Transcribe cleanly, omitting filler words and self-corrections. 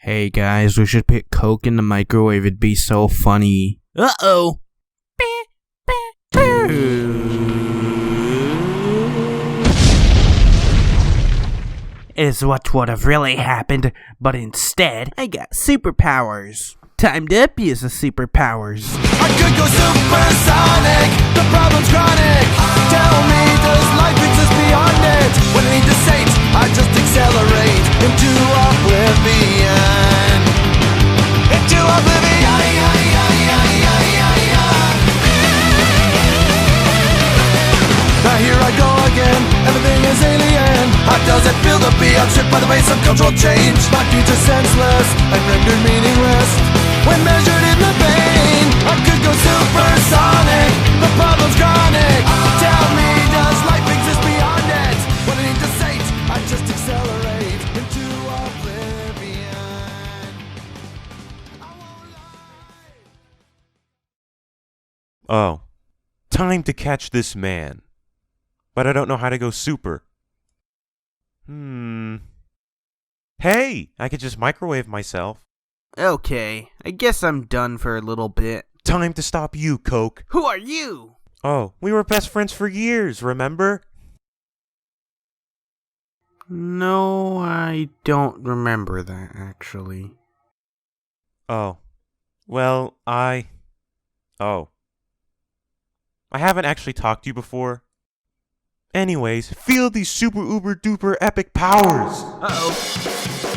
Hey guys, we should put Coke in the microwave, it'd be so funny. Uh-oh! Is what would have really happened, but instead, I got superpowers. Time to abuse the superpowers. I could go supersonic, the problem's chronic. Tell me, does life exist beyond it? When I need to sate, I just accelerate into oblivion. Into oblivion. Now here I go again, everything is alien. How does it feel to be outstripped by the waves of cultural change? My future senseless and rendered meaningless when measured in the vein. I could go supersonic, the problem's chronic. Tell me, does life exist beyond it? When I need to sate, I just accelerate into oblivion. I won't lie. Oh, time to catch this man. But I don't know how to go super. Hey, I could just microwave myself. Okay, I guess I'm done for a little bit. Time to stop you, Coke. Who are you? Oh, we were best friends for years, remember? No, I don't remember that, actually. Oh. Well, I haven't actually talked to you before. Anyways, feel these super uber duper epic powers! Uh-oh.